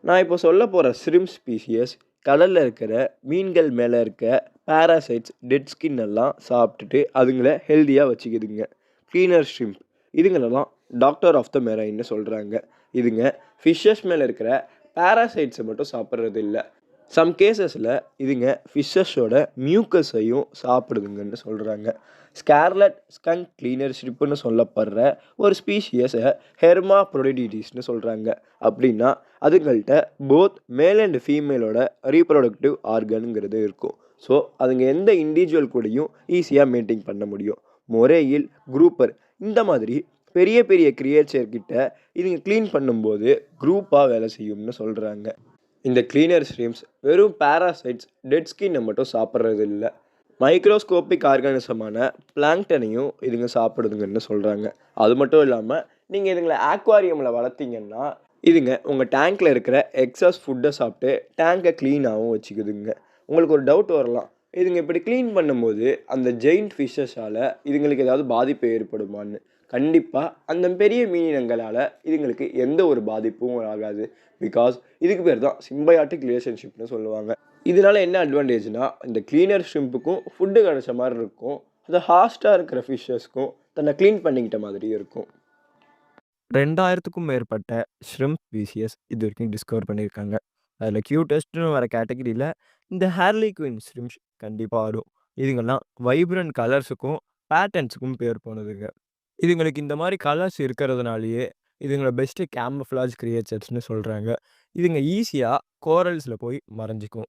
நான் இப்போ சொல்ல போற ஷ்ரிம்ப் ஸ்பீஷியஸ் கடல்ல இருக்கிற மீன்கள் மேல இருக்க பாராசைட்ஸ், டெட் ஸ்கின் எல்லாம் சாப்பிட்டுட்டு அதுங்கள ஹெல்தியா வச்சுக்குதுங்க. கிளீனர் ஷ்ரிம்ப் இதுங்களெல்லாம் டாக்டர் ஆஃப் த மெரைன்னு சொல்றாங்க. இதுங்க ஃபிஷ்ஷஸ் மேல இருக்கிற பாராசைட்ஸை மட்டும் சாப்பிட்றது இல்ல. சம் கேஸஸில் இதுங்க ஃபிஷ்ஷஸோட மியூக்கஸையும் சாப்பிடுதுங்கன்னு சொல்கிறாங்க. ஸ்கார்லட் ஸ்கங்க் கிளீனர் ஷ்ரிப்புன்னு சொல்லப்படுற ஒரு ஸ்பீஷியஸை ஹெர்மாப்ரோடிடிஸ்னு சொல்கிறாங்க. அப்படின்னா அதுங்கள்ட்ட போத் மேல் அண்ட் ஃபீமேலோட ரீப்ரொடக்டிவ் ஆர்கனுங்கிறது இருக்கும். ஸோ அதுங்க எந்த இண்டிவிஜுவல் கூடயும் ஈஸியாக மெயின்டைன் பண்ண முடியும். மொரேயில், குரூப்பர் இந்த மாதிரி பெரிய பெரிய கிரியேச்சர் கிட்ட இதுங்க க்ளீன் பண்ணும்போது குரூப்பாக வேலை செய்யும்னு சொல்கிறாங்க. இந்த கிளீனர் ஷ்ரிம்ப்ஸ் வெறும் பாராசைட்ஸ், டெட் ஸ்கின்னை மட்டும் சாப்பிட்றது இல்லை. மைக்ரோஸ்கோபிக் ஆர்கானிசமான பிளாங்டனையும் இதுங்க சாப்பிடுதுங்கன்னு சொல்கிறாங்க. அது மட்டும் இல்லாமல் நீங்கள் இதுங்களை ஆக்வாரியமில் வளர்த்தீங்கன்னா இதுங்க உங்கள் டேங்க்கில் இருக்கிற எக்ஸஸ் ஃபுட்டை சாப்பிட்டு டேங்கை க்ளீனாகவும் வச்சுக்குதுங்க. உங்களுக்கு ஒரு டவுட் வரலாம், இதுங்க இப்படி க்ளீன் பண்ணும்போது அந்த ஜெயிண்ட் ஃபிஷ்ஷஸால் இதுங்களுக்கு ஏதாவது பாதிப்பு ஏற்படுமான்னு. கண்டிப்பாக அந்த பெரிய மீனினங்களால் இதுங்களுக்கு எந்த ஒரு பாதிப்பும் ஆகாது. பிகாஸ் இதுக்கு பேர் தான் சிம்பயாட்டிக் ரிலேஷன்ஷிப்னு சொல்லுவாங்க. இதனால என்ன அட்வான்டேஜ்னா, இந்த கிளீனர் ஷ்ரிம்புக்கும் ஃபுட்டு கிடைச்ச மாதிரி இருக்கும். அது ஹாஸ்ட்டாக இருக்கிற ஃபிஷ்ஷஸ்க்கும் தன்னை க்ளீன் பண்ணிக்கிட்ட மாதிரி இருக்கும். 2000க்கும் மேற்பட்ட ஷ்ரிம்ப் ஸ்பீசியஸ் இது வரைக்கும் டிஸ்கவர் பண்ணியிருக்காங்க. அதில் கியூட்டஸ்ட்னு வர கேட்டகரியில் இந்த ஹேர்லி குயின் ஷ்ரிம்ப்ஸ் கண்டிப்பாக வரும். இதுங்கெல்லாம் வைப்ரண்ட் கலர்ஸுக்கும் பேட்டர்ன்ஸுக்கும் பேர் போனதுங்க. இதுங்களுக்கு இந்த மாதிரி கலர்ஸ் இருக்கிறதுனாலேயே இதுங்களை பெஸ்ட்டு கேமஃப்ளாஜ் கிரியேச்சர்ஸ்னு சொல்கிறாங்க. இதுங்க ஈஸியாக கோரல்ஸில் போய் மறைஞ்சிக்கும்.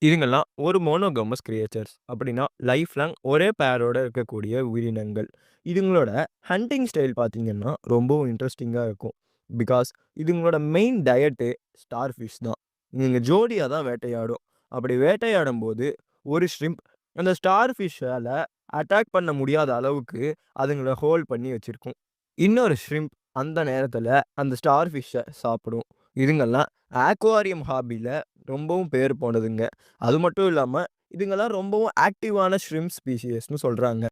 இதுங்கெல்லாம் ஒரு மோனோகமஸ் கிரியேச்சர்ஸ். அப்படின்னா லைஃப் லாங் ஒரே பேரோட இருக்கக்கூடிய உயிரினங்கள். இதுங்களோட ஹண்டிங் ஸ்டைல் பார்த்தீங்கன்னா ரொம்பவும் இன்ட்ரெஸ்டிங்காக இருக்கும். பிகாஸ் இதுங்களோட மெயின் டயட்டு ஸ்டார் ஃபிஷ் தான். இதுங்க ஜோடியாக தான் வேட்டையாடும். அப்படி வேட்டையாடும் போது ஒரு ஷ்ரிம்ப் அந்த ஸ்டார் ஃபிஷ்ஷால் அட்டாக் பண்ண முடியாத அளவுக்கு அதுங்கள ஹோல்ட் பண்ணி வச்சுருக்கும். இன்னொரு ஷ்ரிம்ப் அந்த நேரத்தில் அந்த ஸ்டார் ஃபிஷ்ஷை சாப்பிடும். இதுங்கெல்லாம் ஆக்வாரியம் ஹாபியில் ரொம்பவும் பேர் போனதுங்க. அது மட்டும் இல்லாமல் இதுங்கெல்லாம் ரொம்பவும் ஆக்டிவான ஷ்ரிம்ப் ஸ்பீஷியஸ்னு சொல்கிறாங்க.